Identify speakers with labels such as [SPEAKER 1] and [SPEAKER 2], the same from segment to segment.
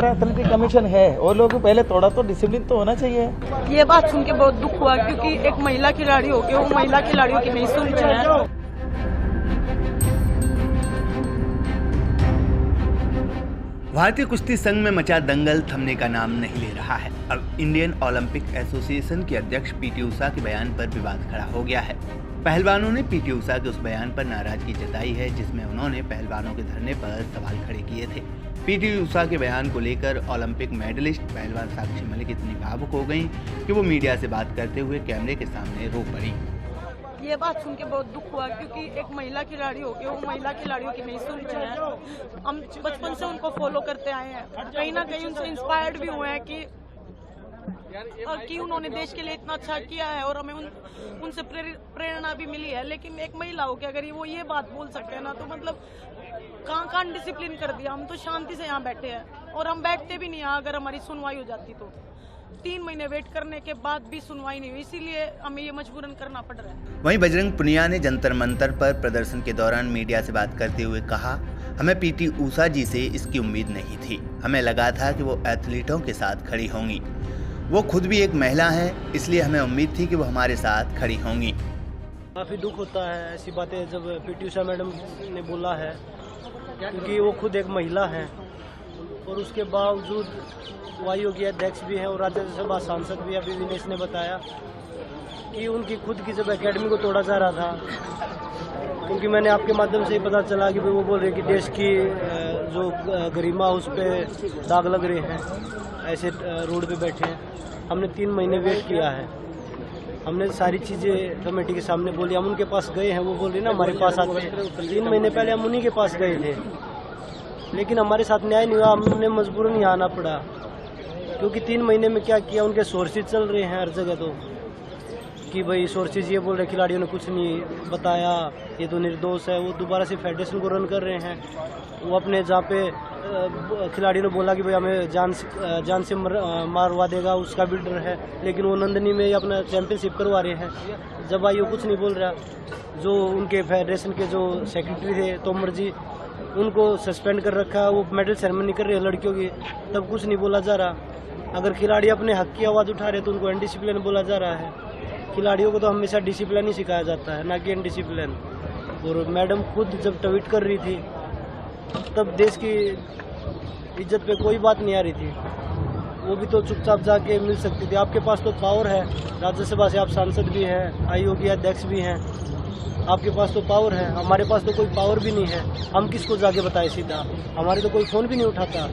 [SPEAKER 1] हमारा athletic commission है, और लोग पहले थोड़ा तो डिसिप्लिन तो होना चाहिए।
[SPEAKER 2] ये बात सुन के बहुत दुख हुआ, क्योंकि एक महिला खिलाड़ी होके वो महिला खिलाड़ियों की नहीं सुन रहे हैं।
[SPEAKER 3] भारतीय कुश्ती संघ में मचा दंगल थमने का नाम नहीं ले रहा है। अब इंडियन ओलंपिक एसोसिएशन के अध्यक्ष पीटी उषा के बयान पर विवाद खड़ा हो गया है। पहलवानों ने पीटी उषा के उस बयान पर नाराजगी जताई है जिसमें उन्होंने पहलवानों के धरने पर सवाल खड़े किए थे। पीटी उषा के बयान को लेकर ओलंपिक मेडलिस्ट पहलवान साक्षी मलिक इतनी भावुक हो गईं कि वो मीडिया से बात करते हुए कैमरे के सामने रो पड़ी।
[SPEAKER 2] ये बात सुन के बहुत दुख हुआ, क्योंकि एक महिला खिलाड़ी होके वो महिला खिलाड़ियों की नहीं सुन रहे हैं। हम बचपन से उनको फॉलो करते आए हैं, कहीं ना कहीं उनसे इंस्पायर्ड भी हुए हैं कि उन्होंने देश के लिए इतना अच्छा किया है, और हमें उनसे प्रेरणा भी मिली है। लेकिन एक महिला होके अगर वो ये बात बोल सकते हैं ना, तो मतलब कहाँ डिसिप्लिन कर दिया। हम तो शांति से यहाँ बैठे हैं, और हम बैठते भी नहीं यहाँ अगर हमारी सुनवाई हो जाती तो। 3 महीने वेट करने के बाद भी सुनवाई नहीं हुई, इसीलिए हमें ये मजबूरन करना पड़ रहा है।
[SPEAKER 3] वहीं बजरंग पुनिया ने जंतर मंतर पर प्रदर्शन के दौरान मीडिया से बात करते हुए कहा, हमें पीटी उषा जी से इसकी उम्मीद नहीं थी। हमें लगा था कि वो एथलीटों के साथ खड़ी होंगी। वो खुद भी एक महिला हैं, इसलिए हमें उम्मीद थी कि वो हमारे साथ खड़ी होंगी।
[SPEAKER 4] काफ़ी दुख होता है ऐसी बातें जब पीटी उषा मैडम ने बोला है, क्योंकि वो खुद एक महिला हैं, और उसके बावजूद वायु के अध्यक्ष भी हैं और राज्यसभा सांसद भी। अभी विनेश ने बताया कि उनकी खुद की जब एकेडमी को तोड़ा जा रहा था, क्योंकि मैंने आपके माध्यम से ही पता चला कि वो बोल रहे कि देश की जो गरिमा उस पर दाग लग रहे हैं, ऐसे रोड पे बैठे हैं। हमने 3 महीने वेट किया है, हमने सारी चीज़ें कमेटी के सामने बोली। हम उनके पास गए हैं, वो बोल रहे ना हमारे पास आते हैं। 3 महीने पहले हम उन्हीं के पास गए थे, लेकिन हमारे साथ न्याय नहीं हुआ। हमने मजबूरन यहाँ आना पड़ा, क्योंकि 3 महीने में क्या किया, उनके सोर्सेज चल रहे हैं हर जगह तो, कि भाई सोर्सेज ये बोल रहे खिलाड़ियों ने कुछ नहीं बताया, ये तो निर्दोष है। वो दोबारा से फेडरेशन को रन कर रहे हैं। वो अपने जहाँ पे खिलाड़ियों ने बोला कि भाई हमें जान से मारवा देगा, उसका भी डर है, लेकिन वो नंदनी में अपना चैंपियनशिप करवा रहे हैं। जब आई वो कुछ नहीं बोल रहा। जो उनके फेडरेशन के जो सेक्रेटरी थे तोमर जी, उनको सस्पेंड कर रखा, वो मेडल सेरेमनी कर रहे हैं लड़कियों की, तब कुछ नहीं बोला जा रहा। अगर खिलाड़ी अपने हक की आवाज़ उठा रहे तो उनको अनडिसिप्लिन बोला जा रहा है। खिलाड़ियों को तो हमेशा डिसिप्लिन ही सिखाया जाता है, ना कि अनडिसिप्लिन। और मैडम खुद जब ट्वीट कर रही थी तब देश की इज्जत पे कोई बात नहीं आ रही थी। वो भी तो चुपचाप जाके मिल सकती थी। आपके पास तो पावर है, राज्यसभा से आप सांसद भी हैं, आयोग के अध्यक्ष भी हैं, आपके पास तो पावर है। हमारे पास तो कोई पावर भी नहीं है, हम किसको जाके बताएं सीधा? हमारे तो कोई फ़ोन भी नहीं उठाता।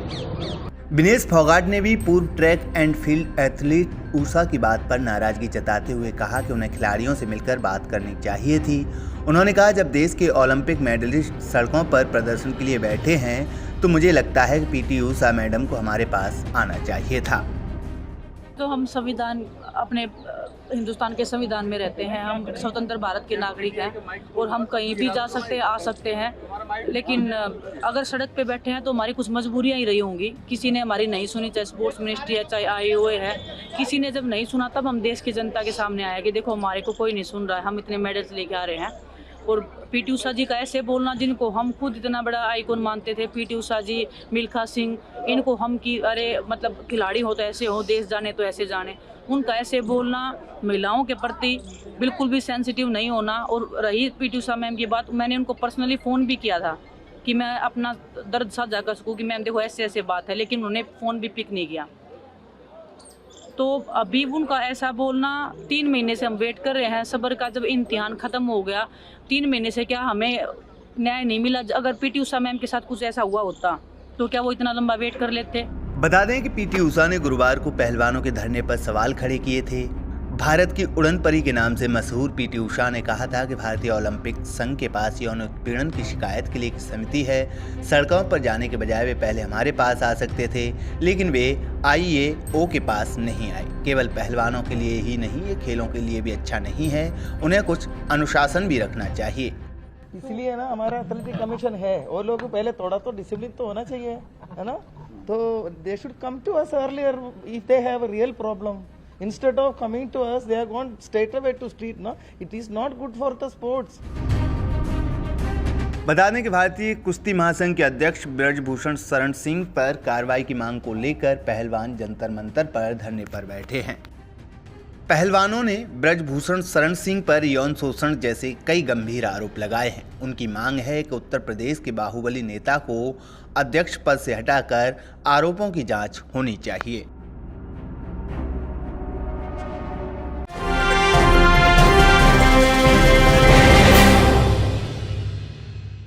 [SPEAKER 3] विनेश फोगाट ने भी पूर्व track and field athlete Usha की बात पर नाराजगी जताते हुए कहा कि उन्हें खिलाड़ियों से मिलकर बात करनी चाहिए थी। उन्होंने कहा, जब देश के ओलंपिक मेडलिस्ट सड़कों पर प्रदर्शन के लिए बैठे हैं तो मुझे लगता है कि पीटी उषा मैडम को हमारे पास आना चाहिए था।
[SPEAKER 5] तो हम संविधान, अपने हिंदुस्तान के संविधान में रहते हैं, हम स्वतंत्र भारत के नागरिक हैं और हम कहीं भी जा सकते हैं, आ सकते हैं। लेकिन अगर सड़क पे बैठे हैं तो हमारी कुछ मजबूरियां ही रही होंगी। किसी ने हमारी नहीं सुनी, चाहे स्पोर्ट्स मिनिस्ट्री है, चाहे आईओए है। किसी ने जब नहीं सुना तब हम देश की जनता के सामने आए कि देखो हमारे को कोई नहीं सुन रहा है, हम इतने मेडल्स लेके आ रहे हैं। और पीटी उषा जी का ऐसे बोलना, जिनको हम खुद इतना बड़ा आइकॉन मानते थे, पीटी उषा जी, मिल्खा सिंह, इनको हम कि अरे मतलब खिलाड़ी हो तो ऐसे हो, देश जाने तो ऐसे जाने। उनका ऐसे बोलना, महिलाओं के प्रति बिल्कुल भी सेंसिटिव नहीं होना। और रही पीटी उषा मैम की बात, मैंने उनको पर्सनली फ़ोन भी किया था कि मैं अपना दर्द साझा कर सकूँ कि मैम देखो ऐसे ऐसे बात है, लेकिन उन्होंने फ़ोन भी पिक नहीं किया। तो अभी उनका ऐसा बोलना, 3 महीने से हम वेट कर रहे हैं, सब्र का जब इम्तिहान ख़त्म हो गया, 3 महीने से क्या हमें न्याय नहीं मिला। अगर पीटी उषा मैम के साथ कुछ ऐसा हुआ होता तो क्या वो इतना लंबा वेट कर लेते?
[SPEAKER 3] बता दें कि पीटी उषा ने गुरुवार को पहलवानों के धरने पर सवाल खड़े किए थे। भारत की उड़न परी के नाम से मशहूर पीटी उषा ने कहा था कि भारतीय ओलंपिक संघ के पास यौन उत्पीड़न की शिकायत के लिए एक समिति है। सड़कों पर जाने के बजाय वे पहले हमारे पास आ सकते थे, लेकिन वे आईएओ के पास नहीं आए। केवल पहलवानों के लिए ही नहीं, ये खेलों के लिए भी अच्छा नहीं है। उन्हें कुछ अनुशासन भी रखना चाहिए।
[SPEAKER 1] इसलिए ना हमारा एथलेटिक कमीशन है, और लोग पहले थोड़ा तो डिसिप्लिन तो होना चाहिए, है ना। तो they should come to us earlier if they have a real problem. Instead of coming to us, they have gone straight away to street. No, it is not good for the sports.
[SPEAKER 3] बता दें कि भारतीय कुश्ती महासंघ के अध्यक्ष ब्रजभूषण शरण सिंह पर कार्रवाई की मांग को लेकर पहलवान जंतर मंतर पर धरने पर बैठे हैं। पहलवानों ने ब्रजभूषण शरण सिंह पर यौन शोषण जैसे कई गंभीर आरोप लगाए हैं। उनकी मांग है कि उत्तर प्रदेश के बाहुबली नेता को अध्यक्ष पद से हटाकर आरोपों की जांच होनी चाहिए।